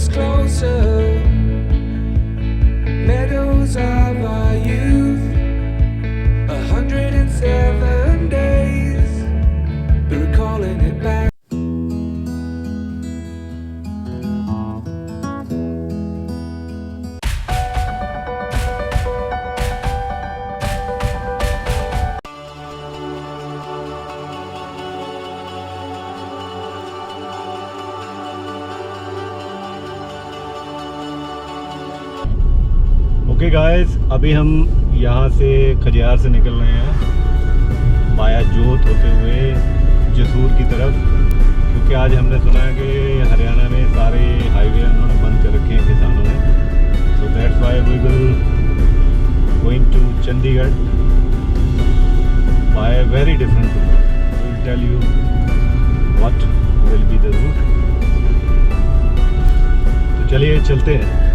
us closer. Meadows of our youth, 107 days, but recalling it back. Okay guys, अभी हम यहाँ से खजियार से निकल रहे हैं बाया जोत होते हुए जसूर की तरफ, क्योंकि आज हमने सुना है कि हरियाणा में सारे हाईवे उन्होंने बंद कर रखे हैं किसानों ने। So that's why we will going to Chandigarh by very different route. We will tell you what will be the route. तो चलिए चलते हैं।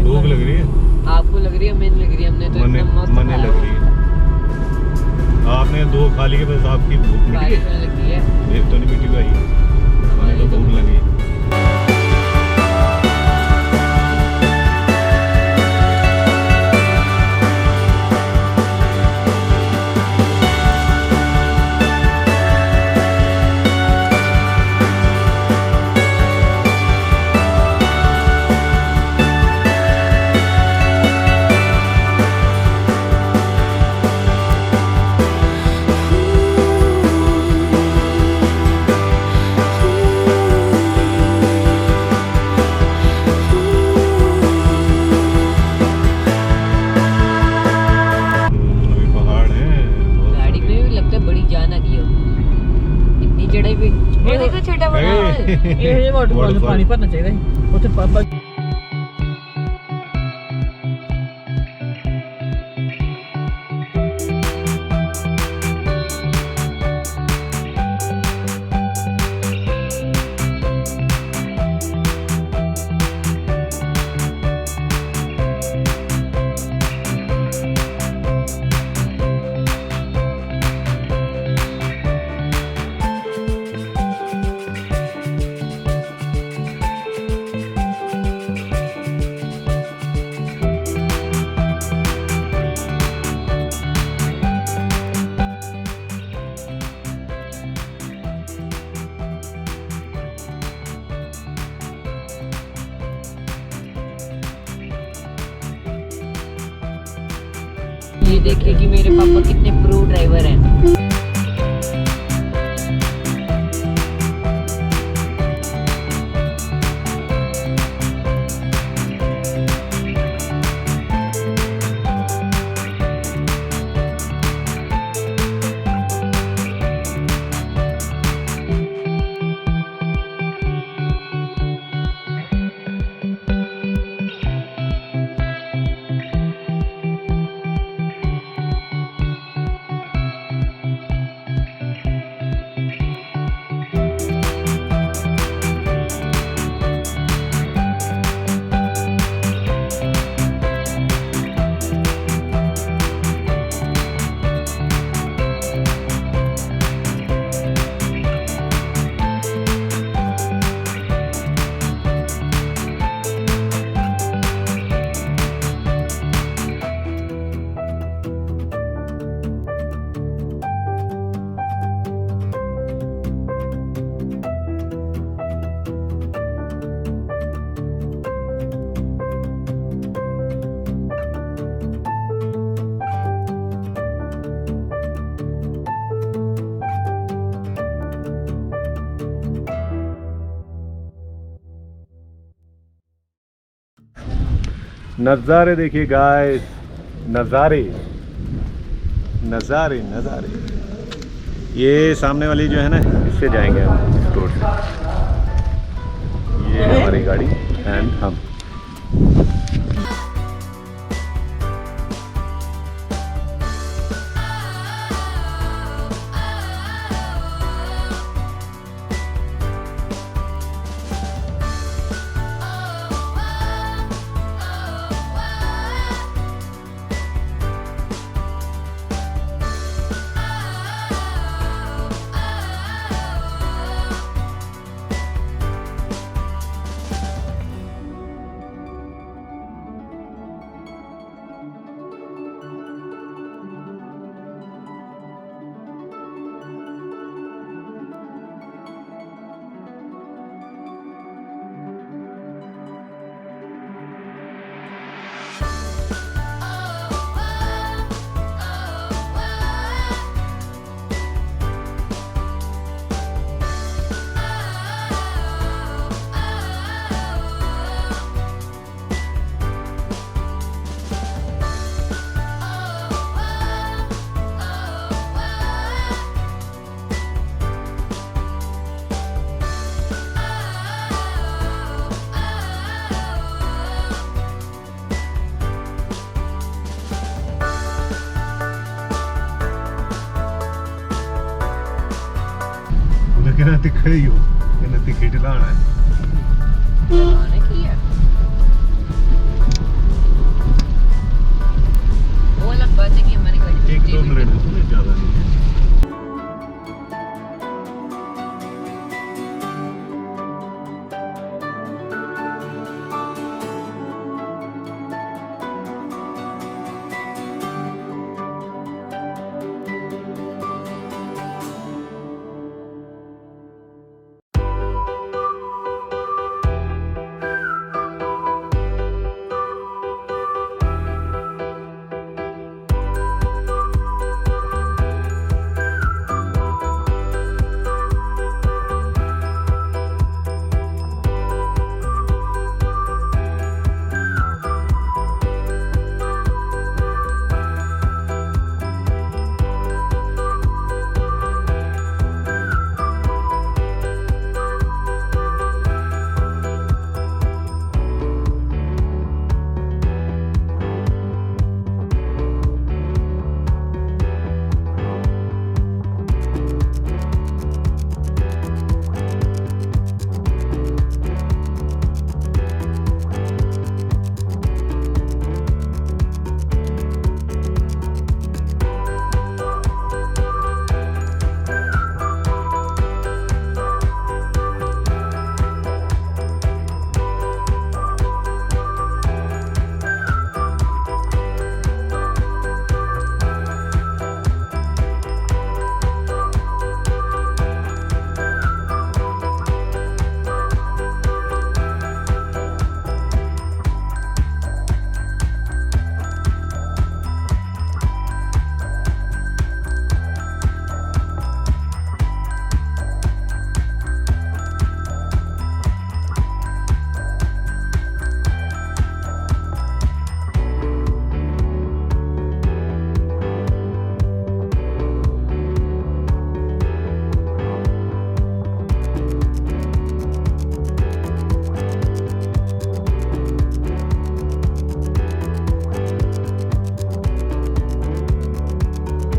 भूख लग रही है? आपको लग रही है? मैंने लग रही है। हमने तो मने लग रही है। आपने 2 खा ली है, बस आपकी भूख मिटी है? एक तो नहीं मिटी भाई, हमारी तो भूख लगी। पानी भरना चाहिए उत्थे पापा। ये देखिए कि मेरे पापा कितने प्रो ड्राइवर हैं। नज़ारे देखिए गाइस, नज़ारे नज़ारे नज़ारे। ये सामने वाली जो है ना, इससे जाएंगे हम, इस रोड से। ये हमारी गाड़ी एंड हम। कहना तिखड़े ही हो, कहना तिखी ढलाना है। वो अलग बात है कि हमारी गाड़ी 1-2 मिनट में, ज़्यादा नहीं है।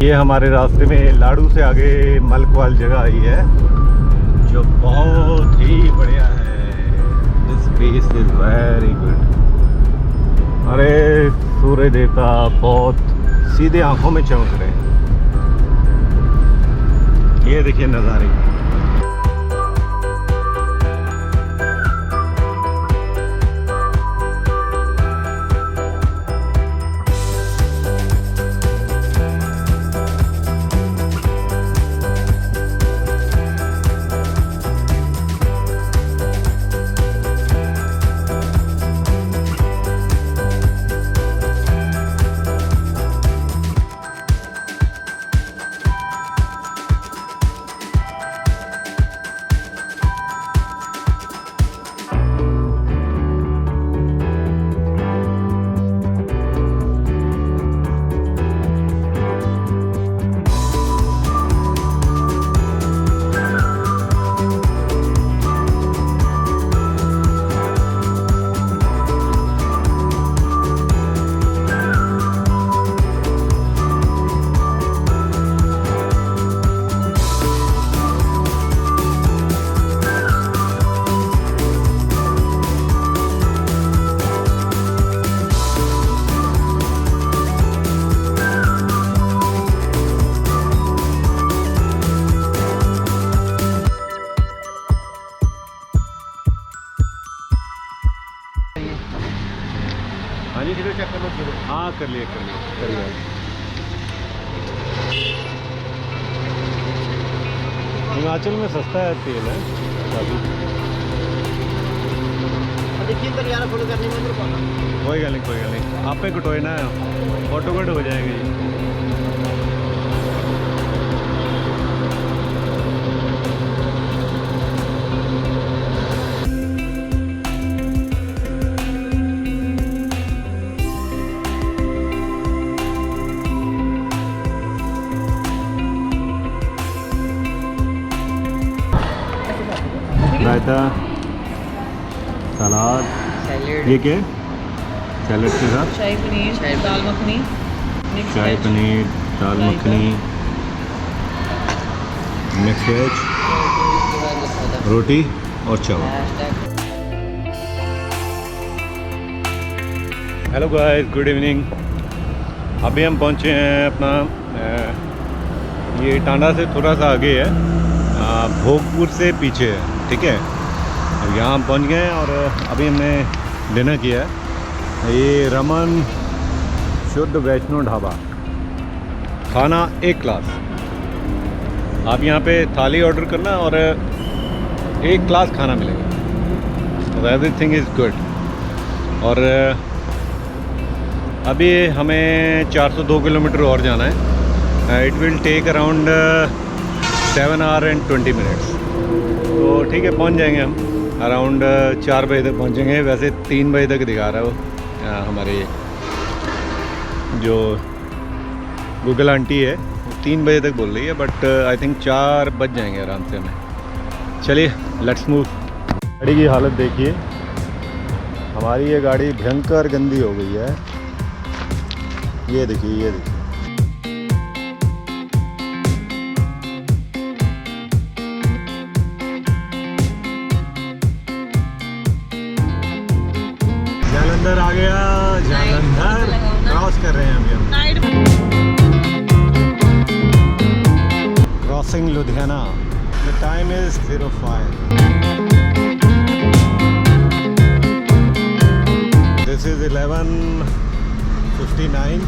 ये हमारे रास्ते में लाड़ू से आगे मलकवाल जगह आई है, जो बहुत ही बढ़िया है। This place is very good. अरे सूर्य देवता बहुत सीधे आंखों में चमक रहे हैं। ये देखिए नज़ारे। हाँ कर लिए करिए। हिमाचल में सस्ता है तेल है काफ़ी। देखिए पर यार फोटो करने में कोई गल नहीं आप पे कटोए ना फोटो कट हो जाएगी। रायता, सलाद, सैलेड, ये क्या है? सैलेड के साथ शाही पनीर, दाल मखनी, शाही पनीर, दाल मखनी, मिक्स वेज, रोटी और चावल। Hello guys, good evening. अभी हम पहुंचे हैं अपना ये टांडा से थोड़ा सा आगे है, भोगपुर से पीछे है, ठीक है। अब यहाँ हम पहुँच गए हैं और अभी हमने डिनर किया है। ये रमन शुद्ध वैष्णो ढाबा, खाना एक क्लास। आप यहाँ पे थाली ऑर्डर करना और एक क्लास खाना मिलेगा, तो एवरीथिंग इज़ गुड। और अभी हमें 402 किलोमीटर और जाना है। It will take around 7 hour and 20 minutes. तो ठीक है, पहुंच जाएंगे हम अराउंड 4 बजे तक पहुंचेंगे। वैसे 3 बजे तक दिखा रहा है वो हमारे जो गूगल आंटी है, 3 बजे तक बोल रही है, बट आई थिंक 4 बज जाएंगे आराम से हमें। चलिए लेट्स मूव। गाड़ी की हालत देखिए, हमारी ये गाड़ी भयंकर गंदी हो गई है। ये देखिए जालंधर आ गया, जालंधर क्रॉस कर रहे हैं अभी हम। Crossing Ludhiana. The time is 05। This is 11:59,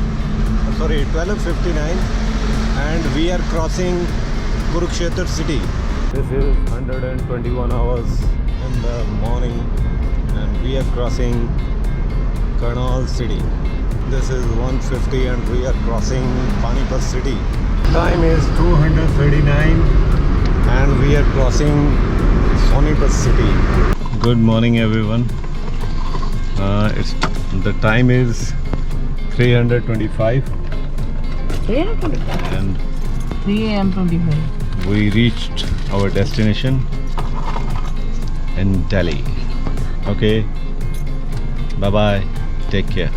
sorry 12:59 and we are crossing Kurukshetra city. This is 121 hours in the morning and we are crossing Karnal city. This is 150 and we are crossing Panipat city. Time is 2:39 and we are crossing Sonipat city. Good morning everyone. The time is 3:25 and 3 AM 25. we reached our destination in Delhi. Okay, bye bye, take care.